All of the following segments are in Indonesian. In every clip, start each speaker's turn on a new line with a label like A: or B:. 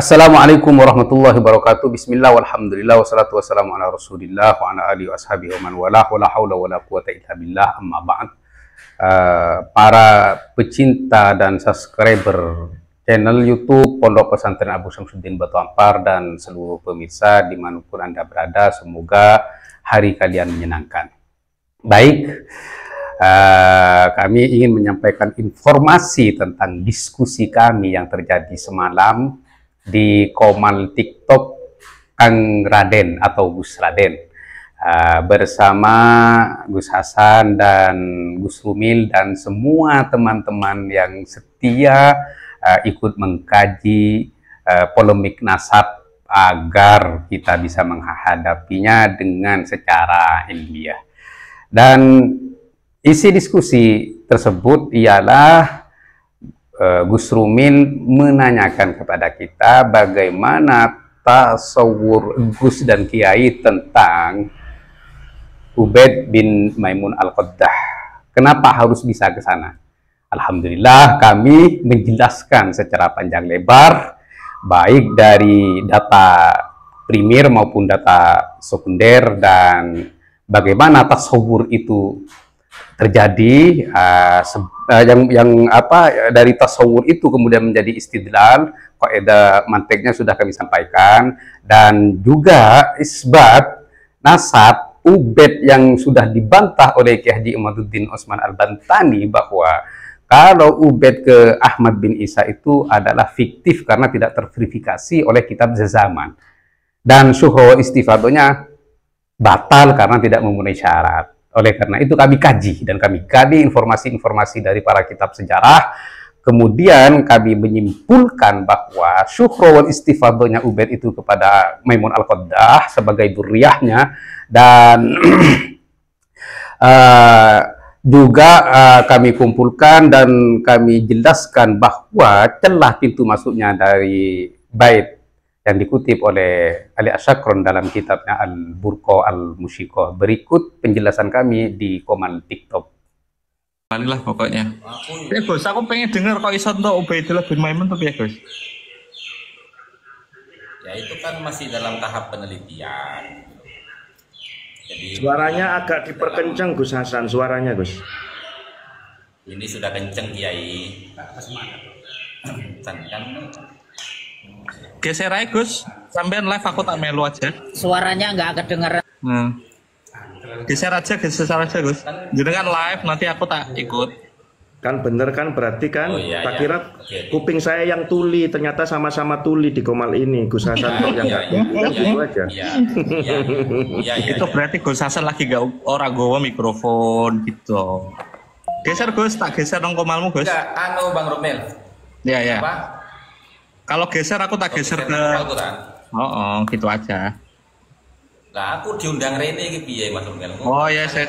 A: Assalamualaikum warahmatullahi wabarakatuh. Bismillah walhamdulillah wassalatu wassalamu ala Rasulillah wa ala alihi washabihi wa man walah wa la haula wa la quwata illa billah amma ba'd. Para pecinta dan subscriber channel YouTube Pondok Pesantren Abu Syamsuddin Batu Ampar dan seluruh pemirsa dimanapun Anda berada, semoga hari kalian menyenangkan. Baik, kami ingin menyampaikan informasi tentang diskusi kami yang terjadi semalam di komal TikTok Kang Raden atau Gus Raden bersama Gus Hasan dan Gus Rumil dan semua teman-teman yang setia ikut mengkaji polemik nasab agar kita bisa menghadapinya dengan secara ilmiah. Dan isi diskusi tersebut ialah Gus Rumil menanyakan kepada kita bagaimana tasawur Gus dan Kiai tentang Ubaid bin Maimun Al-Qaddah. Kenapa harus bisa ke sana? Alhamdulillah kami menjelaskan secara panjang lebar, baik dari data primer maupun data sekunder, dan bagaimana tasawur itu terjadi, dari tasawur itu kemudian menjadi istidlal, kaidah mantiknya sudah kami sampaikan, dan juga isbat nasab Ubaid yang sudah dibantah oleh Kiai Haji Imaduddin Utsman Al-Bantani bahwa kalau Ubaid ke Ahmad bin Isa itu adalah fiktif karena tidak terverifikasi oleh kitab zaman, dan syuhra istifadohnya batal karena tidak memenuhi syarat. Oleh karena itu kami kaji dan kami gali informasi-informasi dari para kitab sejarah. Kemudian kami menyimpulkan bahwa syuhra wal istifadohnya Ubaid itu kepada Maimun Al-Qaddah sebagai duriyahnya, dan juga kami kumpulkan dan kami jelaskan bahwa celah pintu masuknya dari bait yang dikutip oleh Ali Asyakron dalam kitabnya Al-Burqa Al-Musyiko. Berikut penjelasan kami di komal TikTok.
B: Lah pokoknya. Gus, aku pengen dengar kok iso entuk Ubaidillah bin Maimun tapi ya Gus.
C: Ya itu kan masih dalam tahap penelitian. Jadi
D: suaranya agak diperkencang Gus Hasan, suaranya Gus.
C: Ini sudah kenceng Kiai.
B: Geser aja Gus, sampean live aku tak melu aja.
E: Suaranya nggak kedengeran.
B: Geser aja Gus. Jadi kan live, nanti aku tak ikut.
D: Kan bener kan, berarti kan,
C: iya,
D: tak
C: iya.
D: kira kuping saya yang tuli, ternyata sama-sama tuli di komal ini. Gus Hasan kok yang gitu aja.
B: Itu berarti Gus Hasan lagi gak ora gowo mikrofon gitu. Geser Gus, tak geser dong komalmu Gus.
C: Enggak, Bang Rumil.
B: Ya.
C: Apa?
B: Kalau geser aku tak geser ke. Oh, gitu aja.
C: Lah aku diundang Rene iki piye Mas Rumil?
B: Oh ya, saya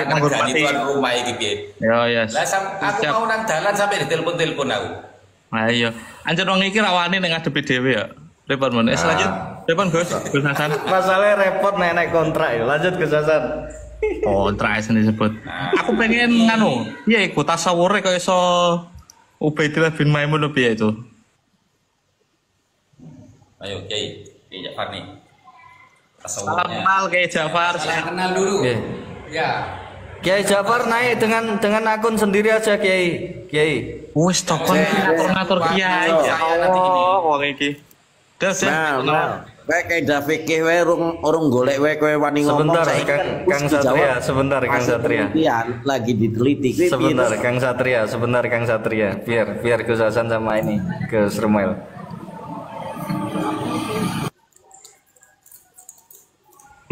B: menghormati
C: rumah iki piye.
B: Ya.
C: Lah aku mau nang dalan sampai ditelepon-telepon aku.
B: Nah iya. Anjir wong iki rawani ning ngadepi dhewe ya. Repot men. Lanjut. Repot Gus Hasan.
D: Masalahnya repot nenek kontrak ya. Lanjut Gus Hasan.
B: Kontrak disebut. Aku pengen nganu, iya ikut tasawure kok iso Ubaidillah bin Maimun piye itu.
C: Ayo Kiai Ja'far nih.
B: Salam kenal Kiai Ja'far.
E: Saya kenal dulu. Ya.
F: Kiai Ja'far naik dengan akun sendiri aja Kiai.
B: Wis tokon ngatur Kiai. Ya Allah, wong iki. Des ya.
F: Kayak kayak Dafikih wae urung golek wae kowe wani ngomong.
D: Kang Satria, sebentar Kang Satria.
F: Lagi diteliti.
D: Sebentar Kang Satria. Biar Gus Hasan sama ini Gus Rumil.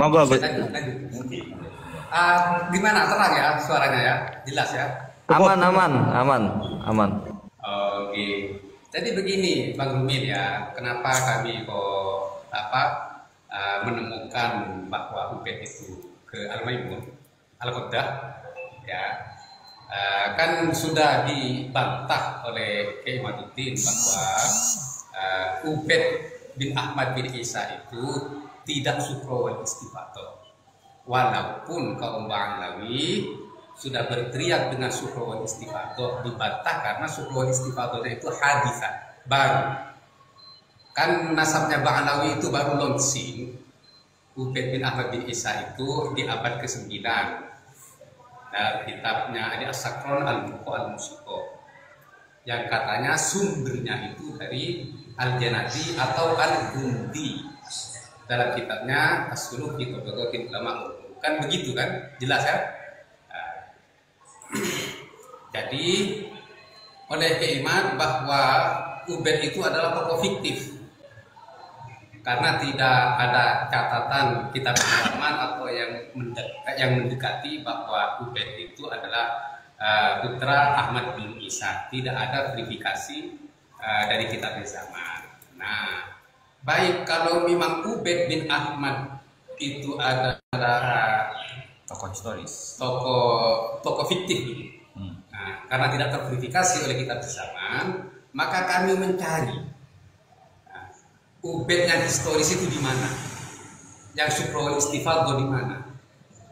B: Monggo Gus.
E: Gimana, terang ya suaranya ya? Jelas ya?
D: Aman.
E: Oke. Jadi begini Bang Rumil ya, kenapa kami kok menemukan bahwa Ubaid itu ke Al-Maimun Al-Qaddah ya, kan sudah dibantah oleh Kiai Imaduddin bahwa Ubaid bin Ahmad bin Isa itu tidak syuhra wal istifadah, walaupun kaum Ba'alawi sudah berteriak dengan syukur wal istifadah, dibantah karena syukur wal istifadah itu hadisah baru. Kan nasabnya Ba'alawi itu baru launching. Ubaid bin Ahmad bin Isa itu di abad ke-9. Dalam kitabnya Ali As-Sakron Al-Muqo Al-Musiqo, yang katanya sumbernya itu dari Al-Janadi atau Al-Gundi. Dalam kitabnya As-Suluk fi Tabaqatil Ulama. Kan begitu kan? Jelas ya? Jadi oleh keiman bahwa Ubaid itu adalah tokoh fiktif, karena tidak ada catatan kitab zaman atau yang mendekati bahwa Ubaid itu adalah putra Ahmad bin Isa. Tidak ada verifikasi dari kitab zaman. Nah, baik kalau memang Ubaid bin Ahmad itu adalah
C: Tokoh historis.
E: tokoh fiktif gitu. Nah, karena tidak terverifikasi oleh kitab zaman, maka kami mencari Ubaid yang historis itu di mana, yang Syukrul Istifadho di mana,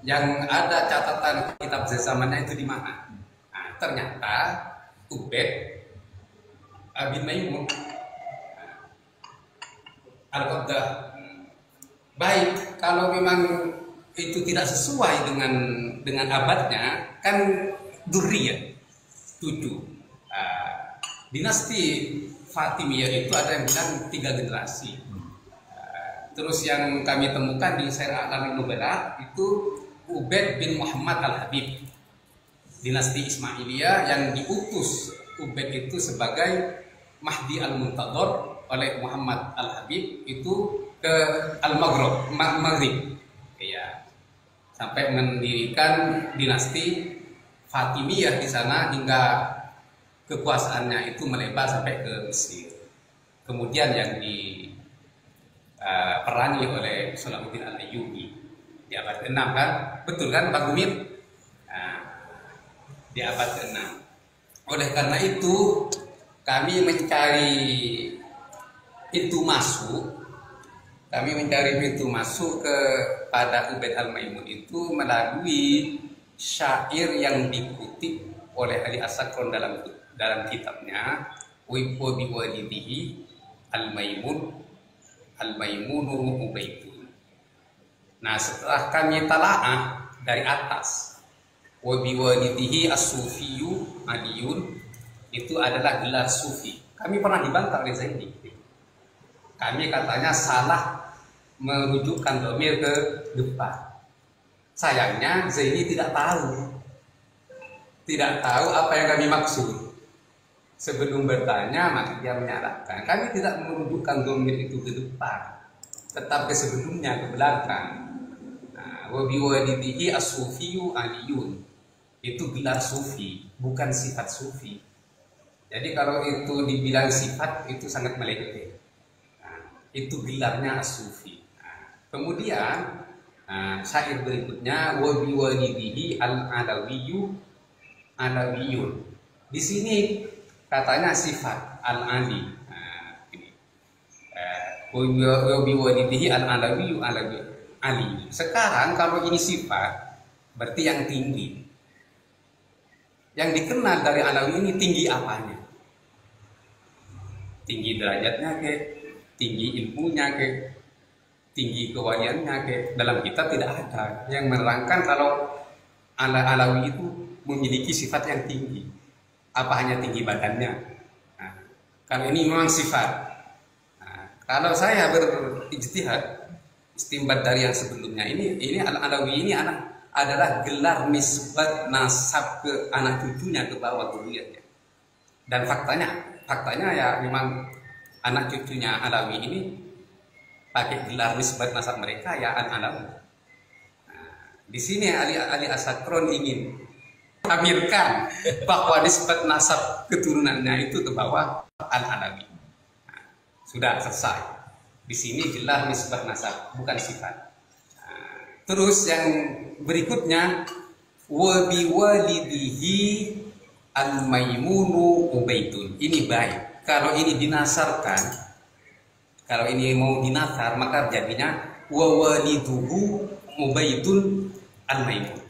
E: yang ada catatan kitab zamannya itu di mana. Nah, ternyata Ubaid bin Maimun Al-Qaddah. Baik, kalau memang itu tidak sesuai dengan abadnya, kan Durriyah, cucu. Dinasti Fatimiyah itu ada yang bilang 3 generasi. Terus yang kami temukan di Syair A'lamin Nubala itu Ubaid bin Muhammad Al-Habib, dinasti Ismailiyah, yang diutus Ubaid itu sebagai Mahdi Al-Muntadhar oleh Muhammad Al-Habib itu ke Maghrib, ya, sampai mendirikan dinasti Fatimiyah di sana hingga kekuasaannya itu melebar sampai ke Mesir. Kemudian yang diperangi oleh Salahuddin Al-Ayyubi di abad ke-6 kan, betul kan Pak Gumit? Nah, di abad ke-6. Oleh karena itu kami mencari pintu masuk kepada Ubaid Al-Maimun itu melalui syair yang dikutip oleh Ali As-Sakron dalam kitabnya Wa bi walidihi Al-Maimunu Ubaidun. Nah, setelah kami talaah dari atas, Wa bi walidihi As-Sufiyu Aliyun, itu adalah gelar sufi. Kami pernah dibantah oleh Zaini. Kami katanya salah merujukkan dhamir ke depan. Sayangnya Zaini tidak tahu apa yang kami maksud. Sebelum bertanya, maka dia menyalahkan. Kami tidak merujukkan dhamir itu ke depan, tetap ke sebelumnya, ke belakang. Wa bi walidihi as-sufiyu aliyun, itu gelar sufi, bukan sifat sufi. Jadi kalau itu dibilang sifat, itu sangat melenceng. Itu gelarnya as-sufi. Kemudian syair berikutnya wa bi walidihi al-alawiyyu alawiyun. Di sini katanya sifat al-ali. Wa bi walidihi al-alawiyyu alawiyun. Sekarang kalau ini sifat, berarti yang tinggi. Yang dikenal dari Alawi ini tinggi apanya? Tinggi derajatnya ke, tinggi ilmunya ke, tinggi kewaliannya ke. Dalam kitab tidak ada yang menerangkan kalau Alawi itu memiliki sifat yang tinggi. Apa hanya tinggi badannya? Nah, kalau ini memang sifat. Nah, kalau saya berijtihad, istimbat dari yang sebelumnya ini Alawi ini adalah gelar nisbat nasab ke anak cucunya, ke bawah duriyahnya. Dan faktanya ya memang anak cucunya Alawi ini pakai gelar nisbat nasab mereka ya Al-Alawi. Nah, di sini Ali As-Sakron ingin tampilkan bahwa nisbat nasab keturunannya itu ke bawah Al-Alawi. Nah, sudah selesai. Di sini gelar nisbat nasab, bukan sifat. Terus yang berikutnya wa bi walidihi al-maimunu ubaidun. Ini baik. Kalau ini dinasarkan, kalau ini mau dinasar, maka jadinya wa waliduhu ubaidun al-maimun.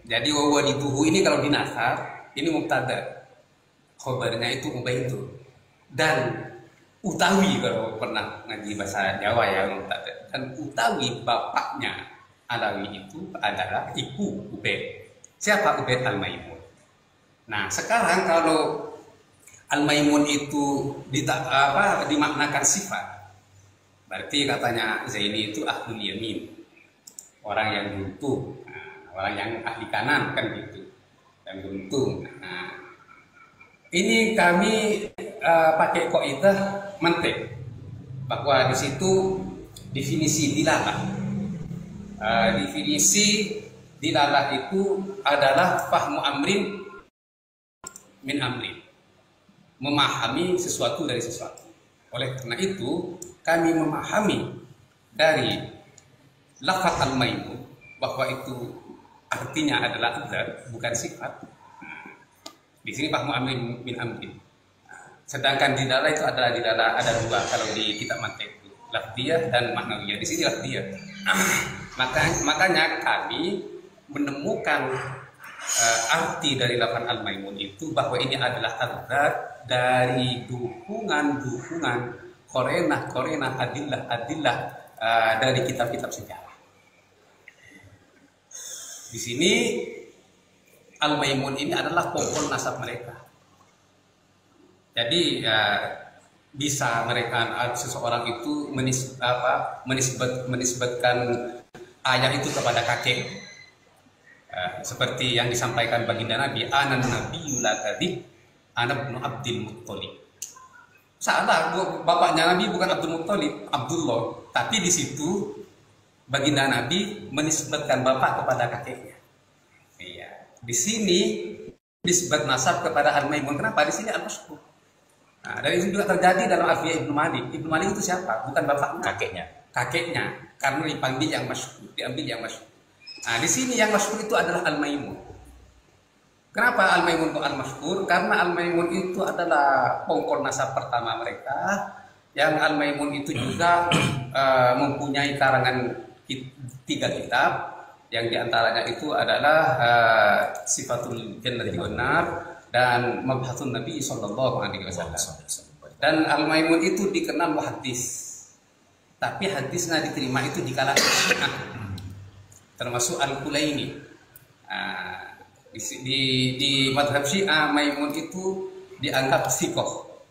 E: Jadi wa waliduhu ini kalau dinasar, ini mubtada. Khabarnya itu ubaidun. Dan Utawi kalau pernah ngaji bahasa Jawa ya, kan utawi bapaknya Alawi itu adalah Ibu Ubaid. Siapa Ubaid Al-Maimun? Nah, sekarang kalau Al-Maimun itu dimaknakan sifat, berarti katanya Zaini itu ahlul yamin, orang yang beruntung, orang yang ahli kanan kan gitu, yang beruntung. Nah, ini kami pakai kaidah mantik bahwa di situ definisi dilalah. Definisi dilalah itu adalah fahmu amrin min amrin, memahami sesuatu dari sesuatu. Oleh karena itu kami memahami dari lafaz al-maimun bahwa itu artinya adalah zat, bukan sifat. Di sini fahmu amrin min amrin. Sedangkan dilalah itu adalah dilalah ada dua kalau di kitab mantik, lafdiyah dan maknawiyah. Di sini lafdiyah. Makanya kami menemukan arti dari lafaz al-maimun itu bahwa ini adalah azat dari dukungan-dukungan korenah adillah dari kitab-kitab sejarah. Di sini al-maimun ini adalah pokok nasab mereka. Jadi bisa mereka seseorang itu menisbatkan ayah itu kepada kakek, seperti yang disampaikan baginda Nabi, ana nabiyul kadzib ana ibnu Abdul Muttalib. Salah, bapaknya Nabi bukan Abdul Muttalib, Abdullah, tapi di situ baginda Nabi menisbatkan bapak kepada kakeknya. Iya, di sini nisbat nasab kepada Al-Maimun. Kenapa? Di sini Al-Mashhur. Nah, dari itu juga terjadi dalam Alfiyah Ibnu Malik. Ibnu Malik itu siapa? Bukan bapaknya. Kakeknya. Karena dipanggil yang masyhur, diambil yang masyhur. Nah, di sini yang masyhur itu adalah Al-Maimun. Kenapa Al-Maimun itu Al-Mashhur? Karena Al-Maimun itu adalah pokok nasab pertama mereka. Yang Al-Maimun itu juga mempunyai karangan 3 kitab. Yang diantaranya itu adalah Sifatul Jannati wan Nar dan Mabhasun Nabi Sallallahu Alaihi Wasallam. Dan Al-Maimun itu dikenal hadis, tapi hadisnya diterima itu di kalangan Syiah, termasuk Al-Kulaini. Di madhab Syiah Maimun itu dianggap sikoh,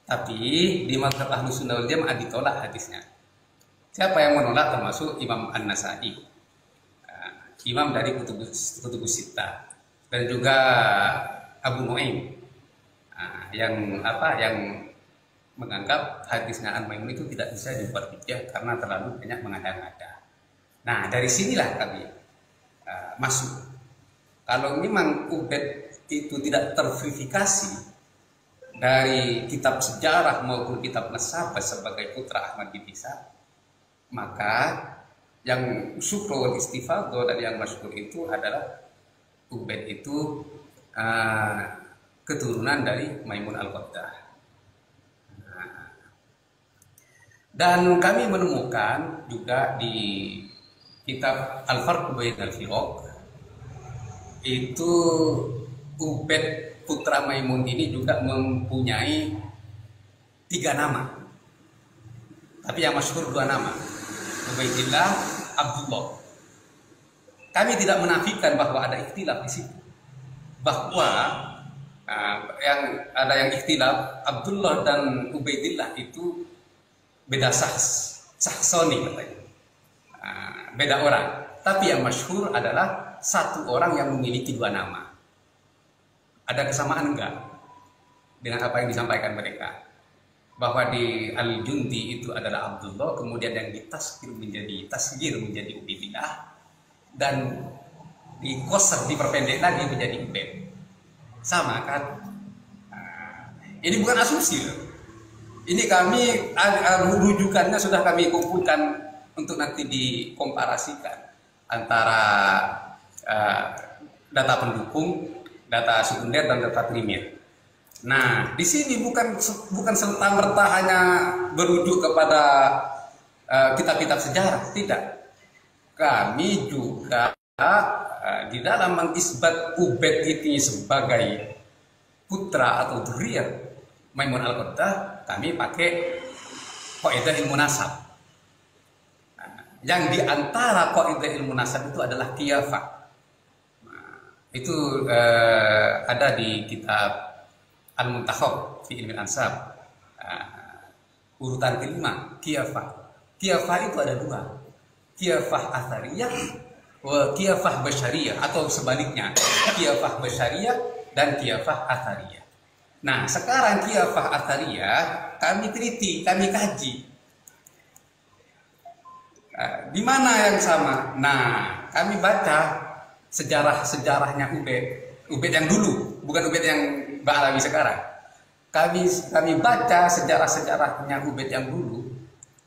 E: tapi di madhab Ahlus Sunnah wal Jamaah ditolak hadisnya. Siapa yang menolak? Termasuk Imam An-Nasai, imam dari Kutubus Sittah, dan juga Abu Nuaim, yang menganggap hadisnya Al-Maimun itu tidak bisa dibuat hujjah karena terlalu banyak mengada-ngada. Nah, dari sinilah kami masuk. Kalau memang Ubaid itu tidak terverifikasi dari kitab sejarah maupun kitab nasabah sebagai putra Ahmad bin Isa, maka yang syukro wal istifadho dan yang masyhur itu adalah Ubaid itu keturunan dari Maimun Al-Qaddah. Dan kami menemukan juga di kitab Al-Farq Bainal Firaq itu Ubaid putra Maimun ini juga mempunyai 3 nama, tapi yang masyhur 2 nama, Ubaidillah, Abdullah. Kami tidak menafikan bahwa ada ikhtilaf di situ, bahwa yang ada yang ikhtilaf Abdullah dan Ubaidillah itu beda sahsoni katanya, beda orang. Tapi yang masyhur adalah satu orang yang memiliki 2 nama. Ada kesamaan enggak dengan apa yang disampaikan mereka? Bahwa di Al-Jundi itu adalah Abdullah, kemudian yang ditasgir menjadi Ubaidillah, dan di qasr diperpendek lagi menjadi Ubaid. Sama kan? Ini bukan asumsi loh. Ini kami rujukannya sudah kami kumpulkan untuk nanti dikomparasikan antara data pendukung, data sekunder dan data primer. Nah, di sini bukan serta-merta hanya berujuk kepada kitab-kitab sejarah, tidak. Kami juga di dalam mengisbat Ubaid ini sebagai putra atau dzurriyyah Maimun Al-Qaddah, kami pakai kaidah ilmu nasab. Yang diantara kaidah ilmu nasab itu adalah qiyafah. Itu ada di kitab Al-Muntakhab fi Ilmi Ansab. Urutan kelima, qiyafah. Qiyafah itu ada dua. Qiyafah athariyah wa qiyafah basyariyah, atau sebaliknya, qiyafah basyariyah dan qiyafah athariyah. Nah, sekarang qiyafah athariyah kami teliti, kami kaji. Di mana yang sama? Nah, kami baca sejarahnya Ubed yang dulu, bukan Ubed yang Ba'alawi sekarang. Kami baca sejarahnya Ubed yang dulu.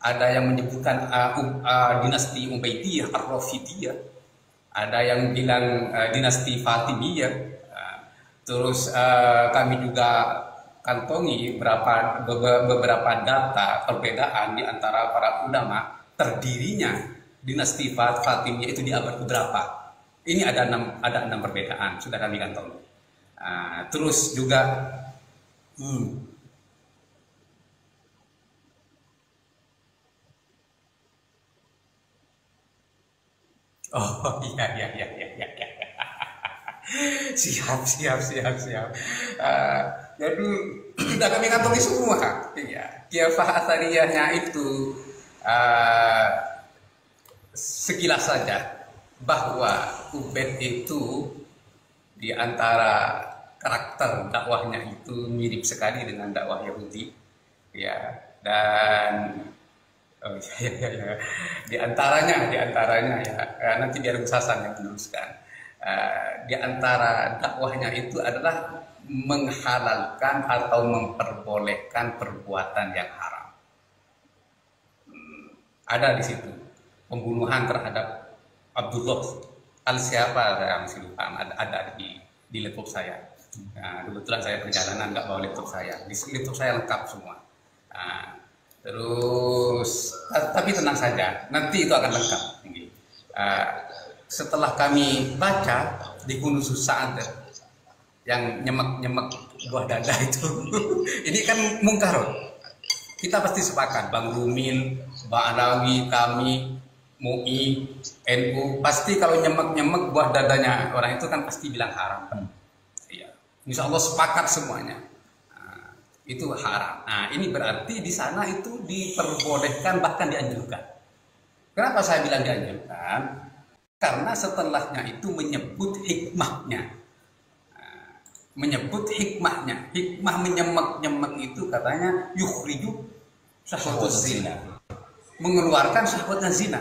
E: Ada yang menyebutkan dinasti Ubaidiyah, Ar-Rafidiyah. Ada yang bilang dinasti Fatimiyah. Terus kami juga kantongi beberapa data perbedaan di antara para ulama terdirinya dinasti Fatimiyah itu di abad keberapa. Ini ada enam perbedaan, sudah kami kantongi. Terus juga oh iya. Siap. Jadi sudah kami kantongi semua. Iya. Qiyafah athariyahnya itu sekilas saja bahwa Ubed itu di antara karakter dakwahnya itu mirip sekali dengan dakwah Yahudi, ya. Dan di antaranya ya, nanti biar Gus Hasan yang meneruskan. Di antara dakwahnya itu adalah menghalalkan atau memperbolehkan perbuatan yang haram. Ada di situ pembunuhan terhadap Abdullah al-siapa yang masih lupa, ada di laptop saya. Nah, kebetulan saya perjalanan nggak bawa laptop saya, di laptop saya lengkap semua. Terus tapi tenang saja, nanti itu akan lengkap. Setelah kami baca di Kunuz Sa'adah yang nyemek buah dada itu ini kan mungkar. Kita pasti sepakat, Bang Rumil, Ba'alawi, kami, MUI, NU, pasti kalau nyemek buah dadanya orang itu kan pasti bilang haram. Iya. Insya Allah sepakat semuanya. Itu haram. Nah, ini berarti di sana itu diperbolehkan, bahkan dianjurkan. Kenapa saya bilang dianjurkan? Karena setelahnya itu menyebut hikmahnya. Hikmah menyemek itu katanya yukhriju syahwatuz zina. Mengeluarkan syahwatnya zina.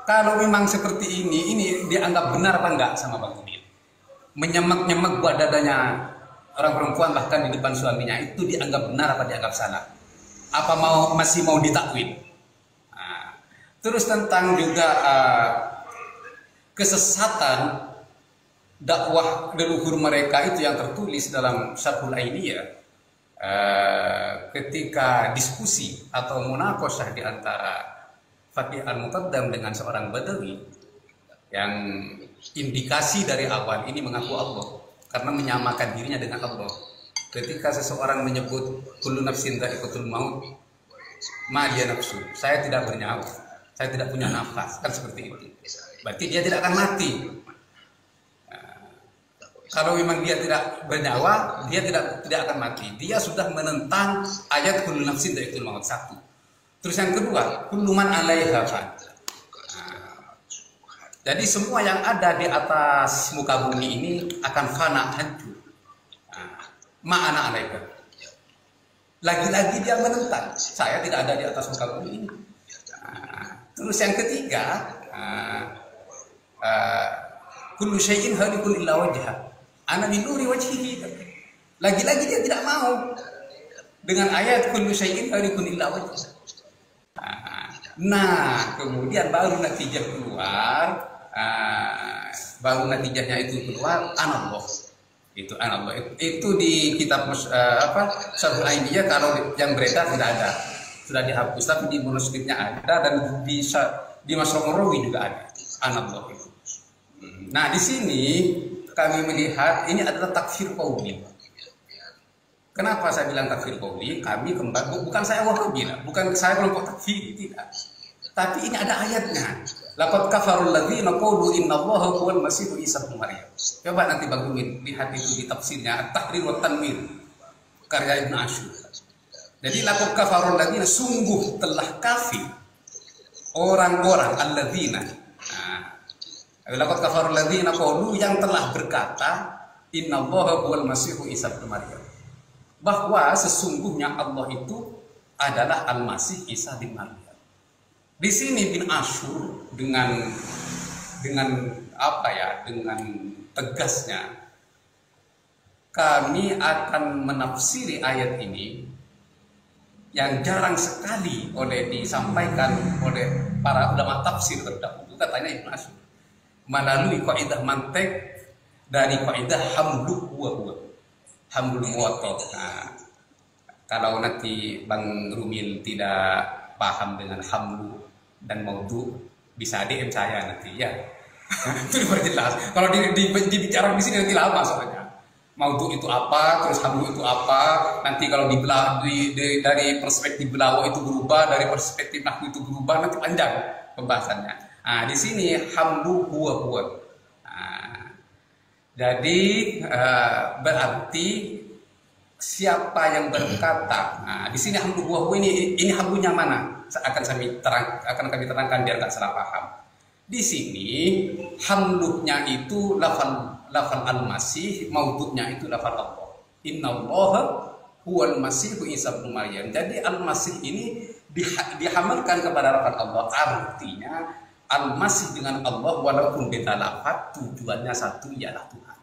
E: Kalau memang seperti ini dianggap benar apa enggak sama Bang Udin? Menyemek buat dadanya orang perempuan bahkan di depan suaminya itu dianggap benar apa dianggap salah? Apa masih mau ditakwil? Terus tentang juga kesesatan dakwah leluhur mereka itu yang tertulis dalam Syarhul Ainiyah, ketika diskusi atau munaqashah di antara Faqih Al-Muqaddam dengan seorang Badawi yang indikasi dari awal ini mengaku Allah karena menyamakan dirinya dengan Allah. Ketika seseorang menyebut kullu nafsin dha'iqatul maut, ma dia nafsu, saya tidak bernyawa, saya tidak punya nafas, kan seperti itu. Berarti dia tidak akan mati. Kalau memang dia tidak bernyawa, dia tidak akan mati. Dia sudah menentang ayat kullu nafsin dha'iqatul maut 1. Terus yang kedua, kullu man 'alaiha fan. Jadi semua yang ada di atas muka bumi ini akan fana, hancur. Ma'ana 'alaiha. Lagi-lagi dia menentang, saya tidak ada di atas muka bumi ini. Terus yang ketiga, kullu syai'in halikun illa wajha. Ana min nuri wajhihi. Lagi-lagi dia tidak mau dengan ayat kullu syai'in halikun illa wajha. Nah, kemudian baru natijah keluar, natijahnya itu keluar analog. Itu analog. Itu di kitab Syarhul Ainiyah, kalau yang beredar tidak ada. Sudah dihapus, tapi di manuskripnya ada, dan di Masraq Marawi juga ada analog itu. Nah, di sini kami melihat ini adalah takfir qauli. Kenapa saya bilang takfir qauli? Kami kembali, bukan saya Wahabi lah, bukan saya kelompok takfir, tidak. Tapi ini ada ayatnya. Laqad kafarul ladzina qalu innallaha huwal masihu Isa ibnu Maryam. Coba nanti Bang Rumin lihat itu di tafsirnya At-Tahrir wa Tanwir karya Ibnu Asyur. Jadi laqad kafarul ladzina, sungguh telah kafir orang-orang alladzina. Laqad kafarul ladzina qalu, yang telah berkata innallaha huwal masihu Isa ibnu Maryam, bahwa sesungguhnya Allah itu adalah Al-Masih Isa bin Maryam. Di sini bin Asyur dengan apa ya, dengan tegasnya kami akan menafsiri ayat ini yang jarang sekali disampaikan oleh para ulama tafsir terdahulu, katanya Ibnu Asyur, melalui kaidah mantek dari kaidah hamlu huwa hamlu muwatta. Nah, kalau nanti Bang Rumil tidak paham dengan hamlu dan maudhu, bisa DM saya nanti ya. Itu diperjelas. Kalau dibicarakan di sini nanti lama soalnya. Maudhu itu apa, terus hamlu itu apa. Nanti kalau dari perspektif belawo itu berubah, dari perspektif nahwu itu berubah, nanti panjang pembahasannya. Nah, di sini hamlu huwa. Jadi berarti siapa yang berkata, nah di sini hamlu huwa ini hamlunya mana? Akan kami terangkan biar nggak salah paham. Di sini hamlunya itu lafal al-masih, maudhunya itu lafal Allah. Innallaha huwal masihu Isa bin Maryam. Jadi al-masih ini dihamalkan kepada lafal Allah. Artinya al-masih dengan Allah walaupun beda lafaz, tujuannya satu, ialah Tuhan.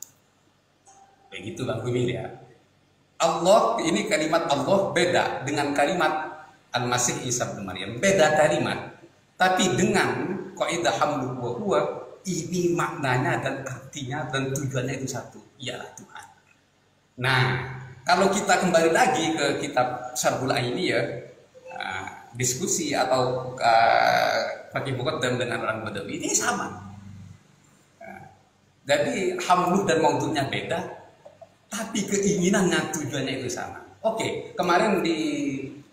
E: Begitu Bang Gumil ya. Allah ini kalimat Allah beda dengan kalimat Al-Masih Isa bin Maryam, beda kalimat, tapi dengan kaidah hamlu wa huwa, ini maknanya dan artinya dan tujuannya itu satu, ialah Tuhan. Nah, kalau kita kembali lagi ke kitab Syarhul Ainiyah, diskusi atau pakai muqaddam dengan orang Badawi ini sama. Jadi hamlu dan maudhunya beda, tapi keinginannya, tujuannya itu sama. Oke, kemarin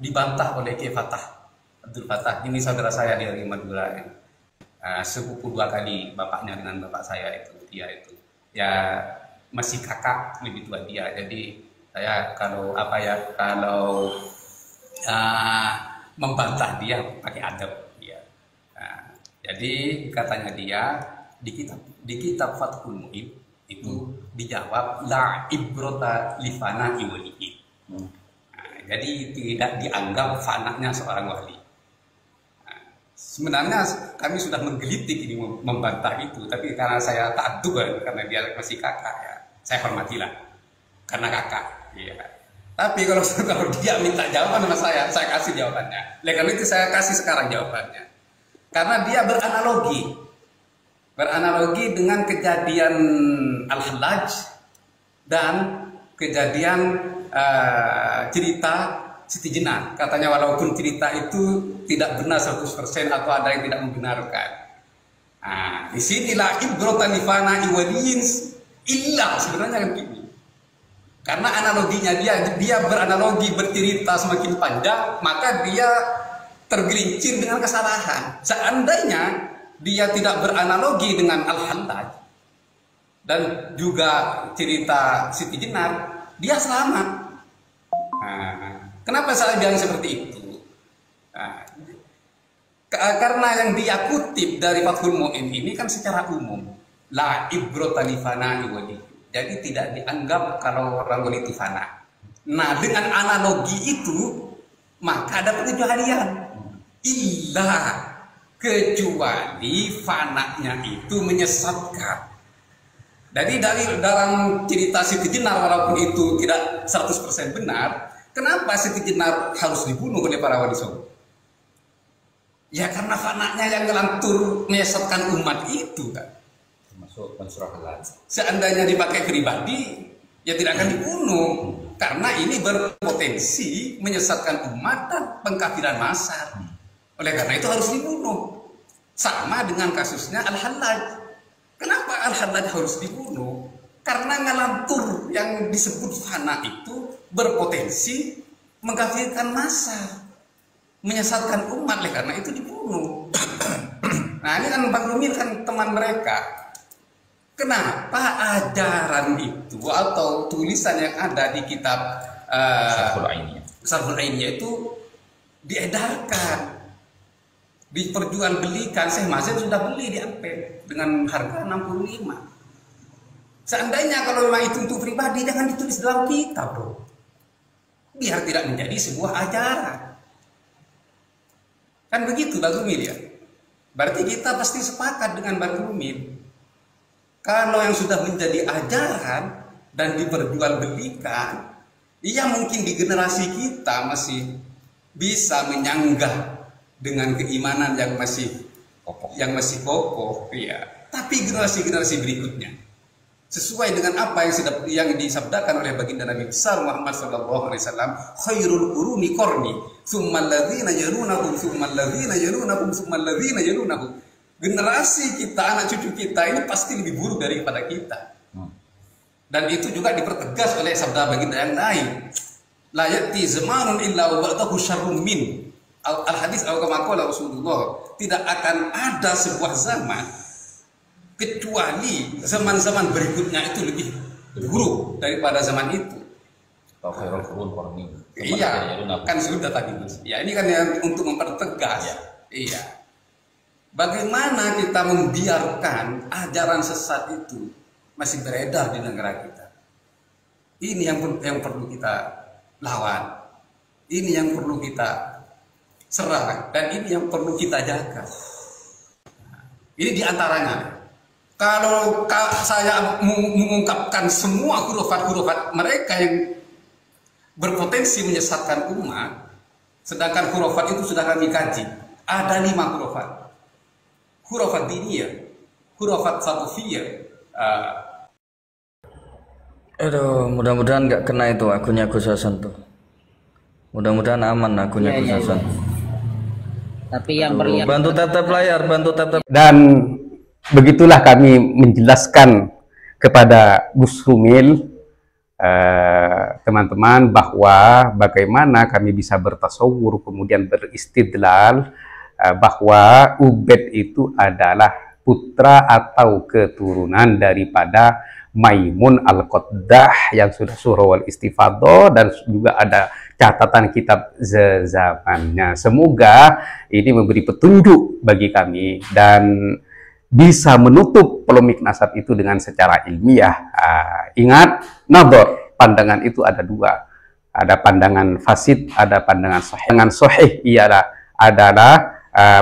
E: dibantah oleh Kiai Fatah Abdul Fatah, ini saudara saya dari Madura ya. Sepupu 2 kali bapaknya dengan bapak saya itu, dia itu ya masih kakak lebih tua dia. Jadi saya kalau membantah dia pakai adab ya. Jadi katanya dia di kitab Fathul Mu'in itu dijawab la ibrota lifana iwalihi. Jadi tidak dianggap fananya seorang wali. Sebenarnya kami sudah menggelitik ini membantah itu, tapi karena saya ta'addub karena dia masih kakak ya, saya hormatilah karena kakak. Ya. Tapi kalau dia minta jawaban sama saya kasih jawabannya. Oleh karena itu saya kasih sekarang jawabannya. Karena dia beranalogi dengan kejadian Al-Hallaj dan kejadian cerita Siti Jenar. Katanya walaupun cerita itu tidak benar 100% atau ada yang tidak membenarkan. Nah, di sinilah ibratan lifana iwaliyin illah sebenarnya kan gini. Karena analoginya dia beranalogi bercerita semakin panjang, maka dia tergelincir dengan kesalahan. Seandainya dia tidak beranalogi dengan Al-Hallaj dan juga cerita Siti Jenar, dia selamat. Kenapa saya bilang seperti itu? Karena yang dia kutip dari Fathul Mu'in ini kan secara umum, la ibrata li fana'i wali. Jadi tidak dianggap kalau orang wali itu fana. Nah, dengan analogi itu maka ada pengecualian. Illa kecuali fananya itu menyesatkan. Jadi dalam cerita Siti Jenar walaupun itu tidak 100% benar, kenapa Siti Jenar harus dibunuh oleh para wali songo? Ya karena fananya yang ngelantur menyesatkan umat itu kan.
C: Termasuk Mansur Halal.
E: Seandainya dipakai pribadi, ya tidak akan dibunuh. Karena ini berpotensi menyesatkan umat dan pengkafiran massal. Oleh karena itu harus dibunuh. Sama dengan kasusnya Al-Hallaj. Kenapa Al-Hallaj harus dibunuh? Karena ngelantur yang disebut fana itu berpotensi mengkafirkan massa, menyesatkan umat, oleh karena itu dibunuh. Nah ini kan Bang Rumil kan teman mereka. Kenapa ajaran itu atau tulisan yang ada di kitab Syarhul Ainiyah itu diedarkan, diperjualbelikan? Syekh Mazen sudah beli di Ampel dengan harga 65. Seandainya kalau memang itu untuk pribadi, jangan ditulis dalam kitab, bro. Biar tidak menjadi sebuah ajaran. Kan begitu Bang Rumil ya. Berarti kita pasti sepakat dengan Bang Rumil. Kalau yang sudah menjadi ajaran dan diperjualbelikan, iya mungkin di generasi kita masih bisa menyanggah dengan keimanan yang masih kokoh, iya. Tapi generasi-generasi berikutnya, sesuai dengan apa yang disabdakan oleh baginda Nabi besar Muhammad SAW, khairul quruni qarni, tsummal ladzina yalunahum, tsummal ladzina yalunahum, tsummal ladzina yalunahum. Generasi kita, anak cucu kita ini pasti lebih buruk daripada kita. Dan itu juga dipertegas oleh sabda baginda yang lain. La ya'ti zamanun illa wa ba'dahu syarrun min. Al-hadis kama qala Rasulullah, tidak akan ada sebuah zaman kecuali zaman-zaman berikutnya itu lebih buruk daripada zaman itu. Iya, kan sudah tadi. Ya ini kan yang untuk mempertegas. Iya. Bagaimana kita membiarkan ajaran sesat itu masih beredar di negara kita? Ini yang perlu kita lawan. Ini yang perlu kita serang, dan ini yang perlu kita jaga. Ini diantaranya. Kalau saya mengungkapkan semua khurafat-khurafat mereka yang berpotensi menyesatkan umat, sedangkan khurafat itu sudah kami kaji. Ada 5 khurafat. Khurafat diniyah, khurafat salafiyah.
G: Aduh, mudah-mudahan nggak kena itu akunnya Gus Hasan tuh. Mudah-mudahan aman akunnya Gus Hasan.
H: Tapi yang berlihat,
G: bantu tap layar, bantu tap.
A: Dan begitulah kami menjelaskan kepada Gus Rumil, teman-teman, bahwa bagaimana kami bisa bertasawur kemudian beristidlal bahwa Ubed itu adalah putra atau keturunan daripada Maimun Al-Qaddah yang sudah surah wal istifadah, dan juga ada catatan kitab zamannya. Semoga ini memberi petunjuk bagi kami dan bisa menutup polemik nasab itu dengan secara ilmiah. Ingat, nador, pandangan itu ada 2. Ada pandangan fasid, ada pandangan sahih. Pandangan sahih adalah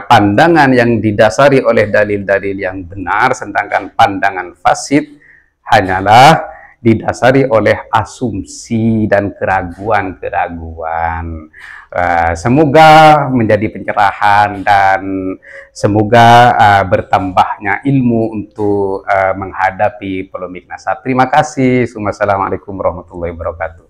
A: pandangan yang didasari oleh dalil-dalil yang benar, sedangkan pandangan fasid hanyalah didasari oleh asumsi dan keraguan-keraguan. Semoga menjadi pencerahan dan semoga bertambahnya ilmu untuk menghadapi polemik nasab. Terima kasih. Assalamualaikum warahmatullahi wabarakatuh.